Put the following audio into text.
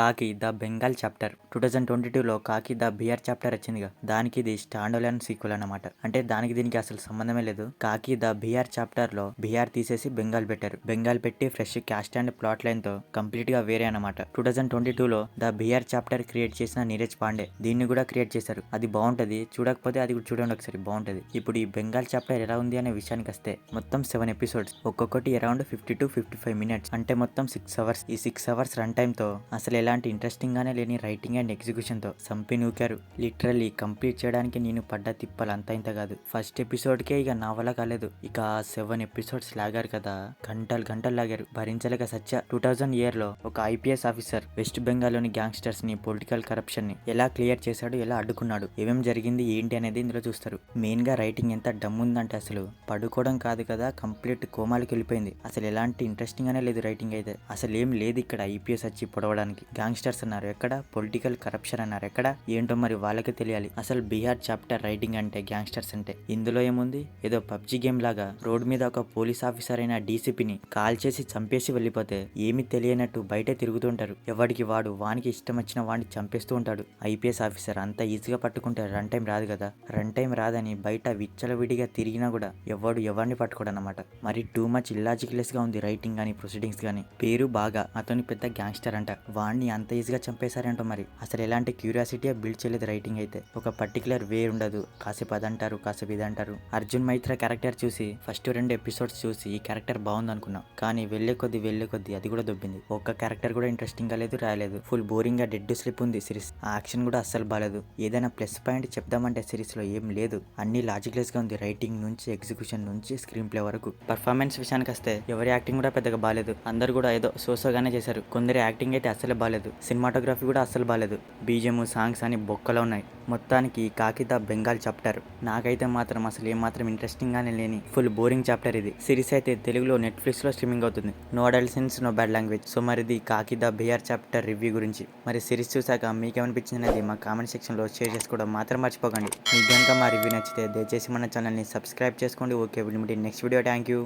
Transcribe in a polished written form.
కాకి the Bengal chapter 2022లో కాకి the BR chapter వచ్చిందిగా, దానికి ఇది స్టాండ్ అలోన్ సీక్వెల్ అన్నమాట. అంటే దానికి దీనికి అసలు సంబంధమే లేదు. కాకి ద బిఆర్ చాప్టర్ లో బిఆర్ తీసేసి బెంగాల్ పెట్టారు. బెంగాల్ పెట్టి fresh caste and plot line తో కంప్లీట్ గా వేరే అన్నమాట. 2022లో ద బిఆర్ చాప్టర్ క్రియేట్ చేసిన నీరజ్ పాండే దీన్ని కూడా క్రియేట్ చేశారు. అది బాగుంటది, చూడకపోతే అది కూడా చూడండి ఒకసారి, బాగుంటది. ఇప్పుడు ఈ బెంగాల్ చాప్టర్ ఎలా ఉంది అనే విషయానికి వస్తే మొత్తం 7 ఎపిసోడ్స్, ఒక్కొక్కటి అరౌండ్ 50 to 55 మినిట్స్, అంటే మొత్తం 6 అవర్స్. ఈ 6 అవర్స్ రన్ టైమ్ తో అసలు ఎలాంటి ఇంట్రెస్టింగ్ గానే లేని రైటింగ్ అండ్ ఎగ్జిక్యూషన్ తో సంపి నూకారు. లిటరల్లీ కంప్లీట్ చేయడానికి నేను పడ్డ తిప్పలు అంతా ఇంత కాదు. ఫస్ట్ ఎపిసోడ్ కే ఇక నా వల్ల కాలేదు. ఇక 7 ఎపిసోడ్స్ లాగారు కదా, గంటలు లాగారు, భరించలేక సచ్చ. 2000 ఇయర్ లో ఒక ఐపీఎస్ ఆఫీసర్ వెస్ట్ బెంగాల్ లోని గ్యాంగ్స్టర్స్ ని, పొలిటికల్ కరప్షన్ ని ఎలా క్లియర్ చేశాడు, ఎలా అడ్డుకున్నాడు, ఏమేం జరిగింది ఏంటి అనేది ఇందులో చూస్తారు. మెయిన్ గా రైటింగ్ ఎంత డమ్ ఉందంటే అసలు పడుకోవడం కాదు కదా, కంప్లీట్ కోమాలకి వెళ్ళిపోయింది. అసలు ఎలాంటి ఇంట్రెస్టింగ్ గానే లేదు రైటింగ్ అయితే. అసలు ఏం లేదు ఇక్కడ. ఐపీఎస్ వచ్చి పొడవడానికి, గ్యాంగ్స్టర్స్ అన్నారు ఎక్కడ, పొలిటికల్ కరప్షన్ అన్నారు ఎక్కడ, ఏంటో మరి వాళ్ళకి తెలియాలి. అసలు బీహార్ చాప్టర్ రైటింగ్ అంటే గ్యాంగ్స్టర్స్ అంటే ఇందులో ఏముంది, ఏదో పబ్జి గేమ్ లాగా రోడ్ మీద ఒక పోలీస్ ఆఫీసర్ అయిన డీసీపీని కాల్ చేసి చంపేసి వెళ్ళిపోతే ఏమి తెలియనట్టు బయటే తిరుగుతుంటారు. ఎవడికి వాడు వానికి ఇష్టం వచ్చిన వాడిని చంపేస్తూ ఉంటాడు. ఐపీఎస్ ఆఫీసర్ అంత ఈజీగా పట్టుకుంటే రన్ టైం రాదు కదా. రన్ టైం రాదని బయట విచ్చలవిడిగా తిరిగినా కూడా ఎవరిని పట్టుకోడు అన్నమాట. మరి టూ మచ్ ఇల్లాజికలెస్ గా ఉంది రైటింగ్ గానీ ప్రొసీడింగ్స్ గానీ. పేరు బాగా, అతని పెద్ద గ్యాంగ్స్టర్ అంట, వాడిని అంత ఈజీగా చంపేశారంటో మరి. అసలు ఎలాంటి క్యూరియాసిటీ బిల్డ్ చేయలేదు రైటింగ్ అయితే. ఒక పర్టికులర్ వే ఉండదు, కాసేపు అదంటారు కాసేపు ఇదంటారు. అర్జున్ మైత్రా క్యారెక్టర్ చూసి ఫస్ట్ 2 ఎపిసోడ్స్ చూసి ఈ క్యారెక్టర్ బాగుంది అనుకున్నాం, కానీ వెళ్లే కొద్ది అది కూడా దొబ్బింది. ఒక్క క్యారెక్టర్ కూడా ఇంట్రెస్టింగ్ గా లేదు, రాయలేదు. ఫుల్ బోరింగ్ గా డెడ్ స్లిప్ ఉంది సిరీస్. ఆ యాక్షన్ కూడా అస్సలు బాలేదు. ఏదైనా ప్లస్ పాయింట్ చెప్దామంటే సిరీస్ లో ఏం లేదు. అన్ని లాజిక్లెస్ గా ఉంది, రైటింగ్ నుంచి ఎగ్జిక్యూషన్ నుంచి స్క్రీన్ ప్లే వరకు. పర్ఫార్మెన్స్ విషయానికి వస్తే ఎవరి యాక్టింగ్ కూడా పెద్దగా బాలేదు. అందరు కూడా ఏదో సోసోగానే చేశారు. కొందరి యాక్టింగ్ అయితే అస్సలు బాలేదు. సినిమాటోగ్రఫీ కూడా అస్సలు బాలేదు. బీజిఎం, సాంగ్స్ అని బొక్కలో ఉన్నాయి. మొత్తానికి కాకి ద బెంగాల్ చాప్టర్ నాకైతే మాత్రం అసలు ఏమాత్రం ఇంట్రెస్టింగ్ గానే లేని ఫుల్ బోరింగ్ చాప్టర్ ఇది. సిరీస్ అయితే తెలుగులో నెట్ఫ్లిక్స్ లో స్ట్రీమింగ్ అవుతుంది. No adult scenes, no bad language. So మరి ఇది కాకి ద బిఆర్ చాప్టర్ రివ్యూ గురించి. మరి సిరీస్ చూసాక మీకేమనిపించింది అనేది మా కామెంట్ సెక్షన్ లో షేర్ చేసుకోవడం మాత్రం మర్చిపోకండి. మీకు కనుక మా రివ్యూ నచ్చితే దయచేసి మన ఛానల్ ని సబ్స్క్రైబ్ చేసుకోండి. Okay, next video. Thank you.